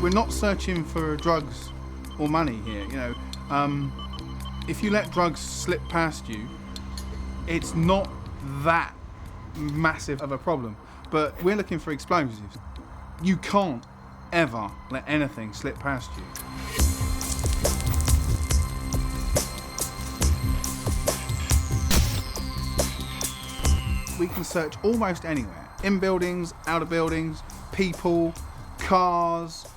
We're not searching for drugs or money here, If you let drugs slip past you, it's not that massive of a problem. But we're looking for explosives. You can't ever let anything slip past you. We can search almost anywhere. In buildings, out of buildings, people, cars,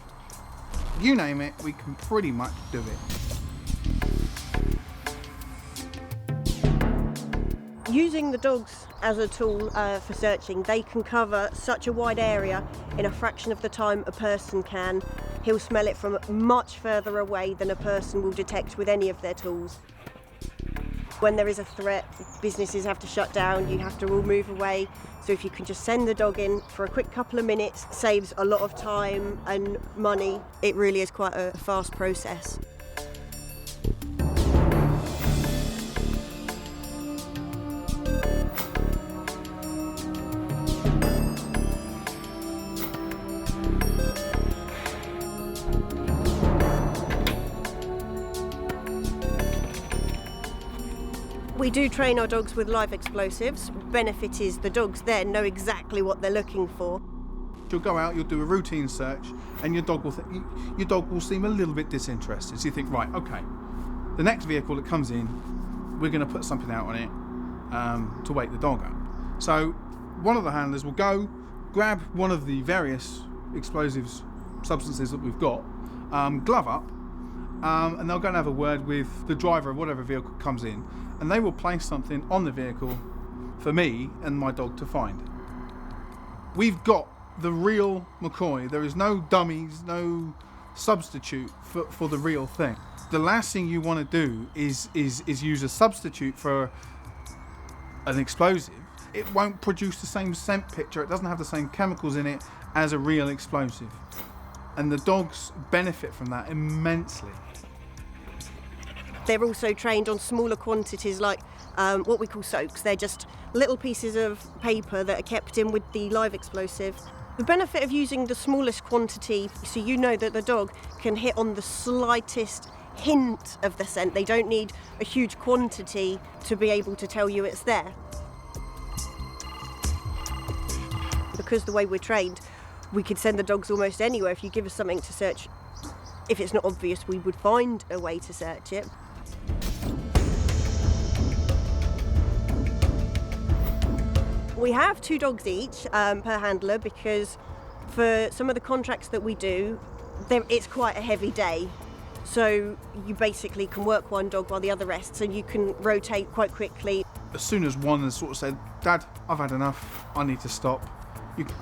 you name it, we can pretty much do it. Using the dogs as a tool for searching, they can cover such a wide area in a fraction of the time a person can. He'll smell it from much further away than a person will detect with any of their tools. When there is a threat, businesses have to shut down, you have to all move away. So if you can just send the dog in for a quick couple of minutes, saves a lot of time and money. It really is quite a fast process. We do train our dogs with live explosives. Benefit is the dogs then know exactly what they're looking for. You'll go out, you'll do a routine search, and your dog will seem a little bit disinterested. So you think, right, okay, the next vehicle that comes in, we're going to put something out on it to wake the dog up. So one of the handlers will go, grab one of the various explosives substances that we've got, glove up, and they'll go and have a word with the driver of whatever vehicle comes in, and they will place something on the vehicle for me and my dog to find. We've got the real McCoy. There is no dummies, no substitute for the real thing. The last thing you want to do is use a substitute for an explosive. It won't produce the same scent picture, it doesn't have the same chemicals in it as a real explosive. And the dogs benefit from that immensely. They're also trained on smaller quantities like what we call soaks. They're just little pieces of paper that are kept in with the live explosive. The benefit of using the smallest quantity, so you know that the dog can hit on the slightest hint of the scent. They don't need a huge quantity to be able to tell you it's there. Because the way we're trained, we could send the dogs almost anywhere. If you give us something to search, if it's not obvious, we would find a way to search it. We have 2 dogs each per handler because for some of the contracts that we do, it's quite a heavy day. So you basically can work one dog while the other rests, and you can rotate quite quickly. As soon as one has sort of said, Dad, I've had enough, I need to stop,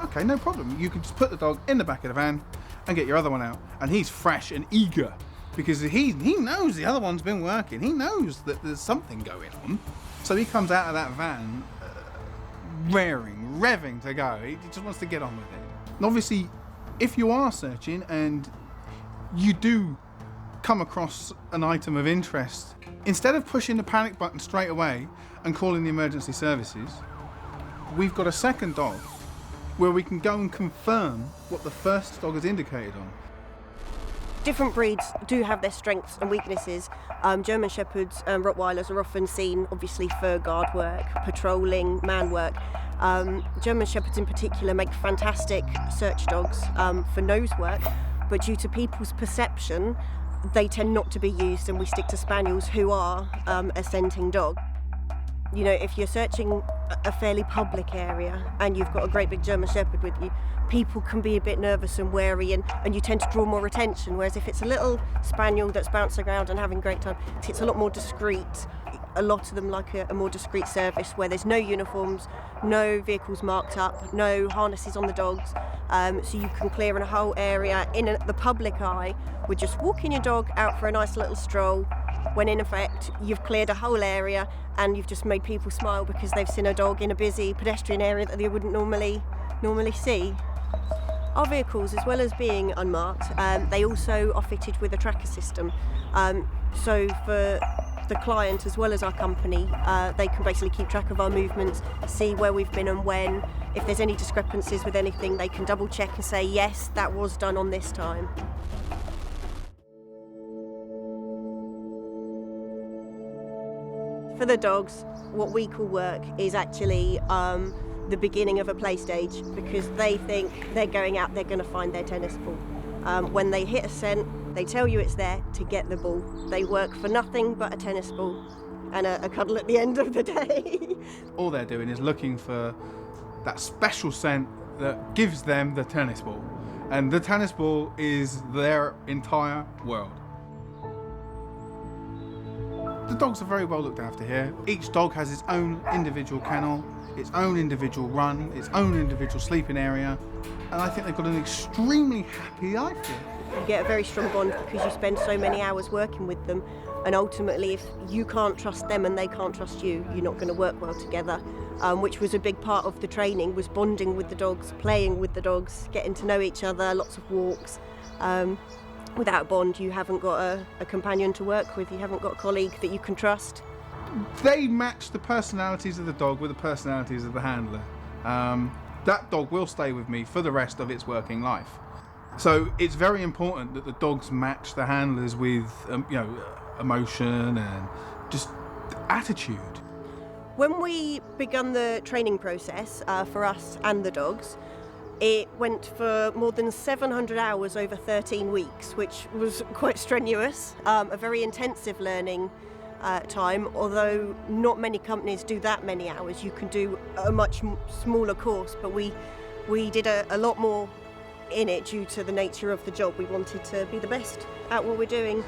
okay, no problem. You can just put the dog in the back of the van and get your other one out. And he's fresh and eager because he knows the other one's been working. He knows that there's something going on. So he comes out of that van revving to go. He just wants to get on with it. And obviously, if you are searching and you do come across an item of interest, instead of pushing the panic button straight away and calling the emergency services, we've got a second dog where we can go and confirm what the first dog has indicated on. Different breeds do have their strengths and weaknesses. German Shepherds and Rottweilers are often seen, obviously, for guard work, patrolling, man work. German Shepherds in particular make fantastic search dogs for nose work, but due to people's perception, they tend not to be used, and we stick to Spaniels who are a scenting dog. You know, if you're searching a fairly public area and you've got a great big German Shepherd with you, people can be a bit nervous and wary, and you tend to draw more attention, whereas if it's a little Spaniel that's bouncing around and having a great time, it's a lot more discreet. A lot of them like a more discreet service where there's no uniforms, no vehicles marked up, no harnesses on the dogs, so you can clear a whole area in the public eye with just walking your dog out for a nice little stroll, when in effect you've cleared a whole area and you've just made people smile because they've seen a dog in a busy pedestrian area that they wouldn't normally see. Our vehicles, as well as being unmarked, they also are fitted with a tracker system. So for the client as well as our company, they can basically keep track of our movements, see where we've been and when. If there's any discrepancies with anything, they can double check and say, yes, that was done on this time. For the dogs, what we call work is actually the beginning of a play stage, because they think they're going out, they're going to find their tennis ball. When they hit a scent, they tell you it's there to get the ball. They work for nothing but a tennis ball and a cuddle at the end of the day. All they're doing is looking for that special scent that gives them the tennis ball. And the tennis ball is their entire world. The dogs are very well looked after here. Each dog has its own individual kennel, its own individual run, its own individual sleeping area, and I think they've got an extremely happy life here. You get a very strong bond because you spend so many hours working with them, and ultimately if you can't trust them and they can't trust you, you're not going to work well together, which was a big part of the training, was bonding with the dogs, playing with the dogs, getting to know each other, lots of walks. Without a bond, you haven't got a companion to work with, you haven't got a colleague that you can trust. They match the personalities of the dog with the personalities of the handler. That dog will stay with me for the rest of its working life. So it's very important that the dogs match the handlers with, emotion and just attitude. When we begun the training process for us and the dogs, it went for more than 700 hours over 13 weeks, which was quite strenuous, a very intensive learning time. Although not many companies do that many hours, you can do a much smaller course, but we did a lot more in it due to the nature of the job. We wanted to be the best at what we're doing.